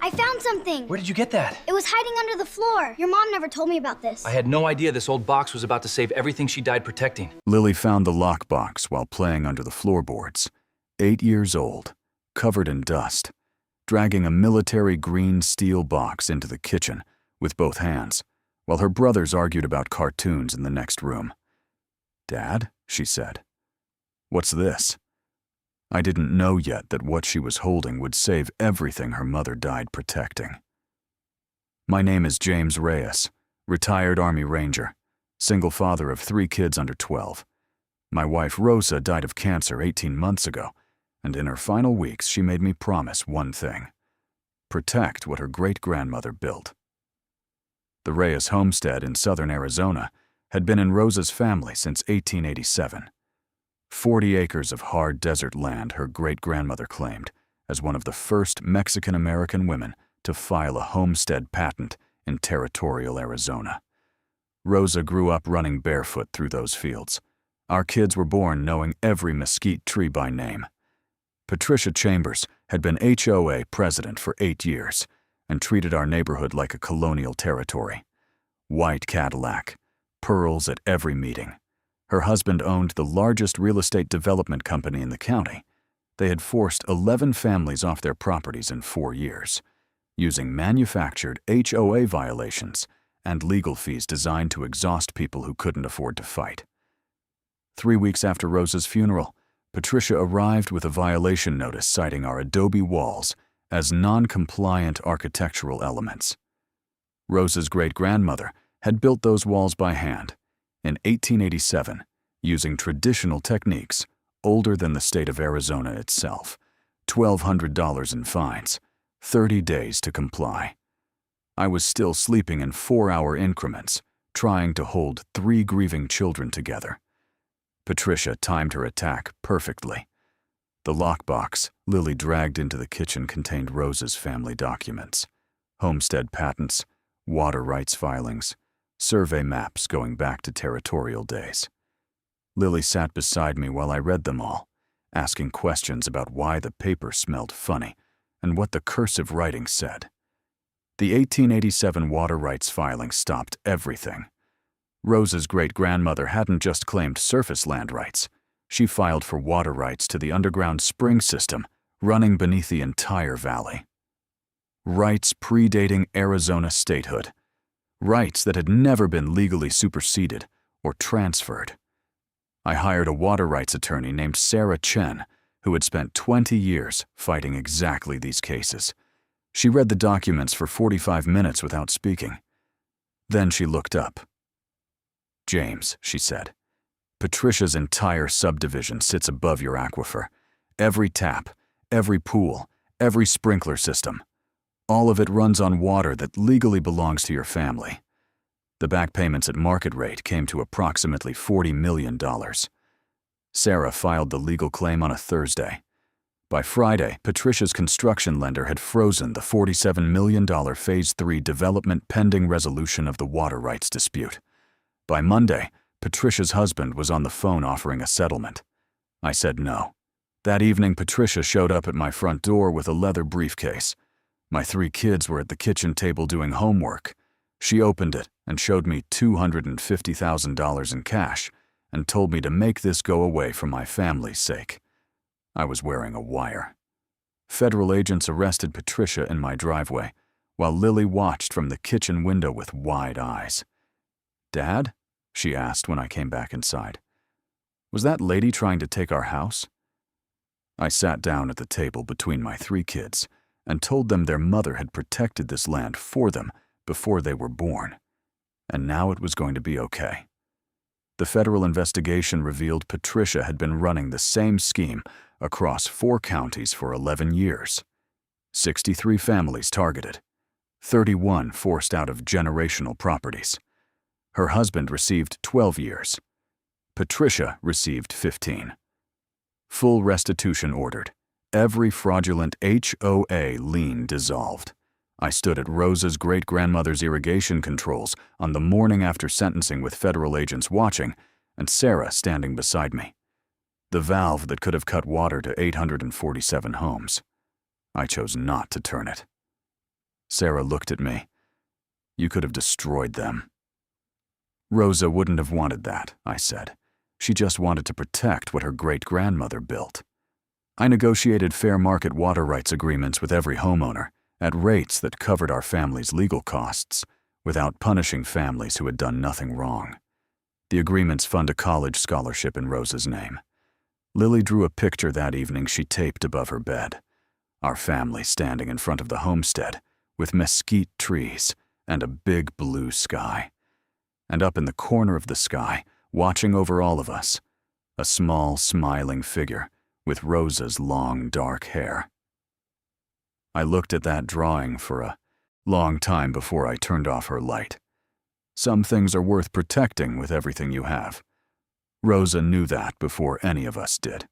I found something. Where did you get that? It was hiding under the floor. Your mom never told me about this. I had no idea this old box was about to save everything she died protecting. Lily found the lockbox while playing under the floorboards. 8 years old, covered in dust, dragging a military green steel box into the kitchen with both hands, while her brothers argued about cartoons in the next room. "Dad," she said, "what's this?" I didn't know yet that what she was holding would save everything her mother died protecting. My name is James Reyes, retired Army Ranger, single father of 3 kids under 12. My wife Rosa died of cancer 18 months ago, and in her final weeks she made me promise one thing: protect what her great-grandmother built. The Reyes homestead in southern Arizona had been in Rosa's family since 1887. 40 acres of hard desert land her great-grandmother claimed as one of the first Mexican-American women to file a homestead patent in territorial Arizona. Rosa grew up running barefoot through those fields. Our kids were born knowing every mesquite tree by name. Patricia Chambers had been HOA president for 8 years and treated our neighborhood like a colonial territory. White Cadillac, pearls at every meeting. Her husband owned the largest real estate development company in the county. They had forced 11 families off their properties in 4 years, using manufactured HOA violations and legal fees designed to exhaust people who couldn't afford to fight. 3 weeks after Rosa's funeral, Patricia arrived with a violation notice citing our adobe walls as non-compliant architectural elements. Rosa's great-grandmother had built those walls by hand in 1887, using traditional techniques older than the state of Arizona itself. $1,200 in fines, 30 days to comply. I was still sleeping in 4-hour increments, trying to hold 3 grieving children together. Patricia timed her attack perfectly. The lockbox Lily dragged into the kitchen contained Rosa's family documents: homestead patents, water rights filings, survey maps going back to territorial days. Lily sat beside me while I read them all, asking questions about why the paper smelled funny and what the cursive writing said. The 1887 water rights filing stopped everything. Rosa's great-grandmother hadn't just claimed surface land rights. She filed for water rights to the underground spring system running beneath the entire valley. Rights predating Arizona statehood. Rights that had never been legally superseded or transferred. I hired a water rights attorney named Sarah Chen, who had spent 20 years fighting exactly these cases. She read the documents for 45 minutes without speaking. Then she looked up. "James," she said, "Patricia's entire subdivision sits above your aquifer. Every tap, every pool, every sprinkler system. All of it runs on water that legally belongs to your family." The back payments at market rate came to approximately $40 million. Sarah filed the legal claim on a Thursday. By Friday, Patricia's construction lender had frozen the $47 million Phase 3 development pending resolution of the water rights dispute. By Monday, Patricia's husband was on the phone offering a settlement. I said no. That evening, Patricia showed up at my front door with a leather briefcase. My 3 kids were at the kitchen table doing homework. She opened it and showed me $250,000 in cash and told me to make this go away for my family's sake. I was wearing a wire. Federal agents arrested Patricia in my driveway, while Lily watched from the kitchen window with wide eyes. "Dad?" she asked when I came back inside. "Was that lady trying to take our house?" I sat down at the table between my 3 kids and told them their mother had protected this land for them before they were born, and now it was going to be okay. The federal investigation revealed Patricia had been running the same scheme across 4 counties for 11 years. 63 families targeted, 31 forced out of generational properties. Her husband received 12 years. Patricia received 15. Full restitution ordered. Every fraudulent HOA lien dissolved. I stood at Rosa's great-grandmother's irrigation controls on the morning after sentencing with federal agents watching and Sarah standing beside me. The valve that could have cut water to 847 homes. I chose not to turn it. Sarah looked at me. You could have destroyed them. Rosa wouldn't have wanted that, I said. She just wanted to protect what her great-grandmother built. I negotiated fair market water rights agreements with every homeowner at rates that covered our family's legal costs without punishing families who had done nothing wrong. The agreements fund a college scholarship in Rosa's name. Lily drew a picture that evening she taped above her bed. Our family standing in front of the homestead with mesquite trees and a big blue sky. And up in the corner of the sky, watching over all of us, a small, smiling figure with Rosa's long, dark hair. I looked at that drawing for a long time before I turned off her light. Some things are worth protecting with everything you have. Rosa knew that before any of us did.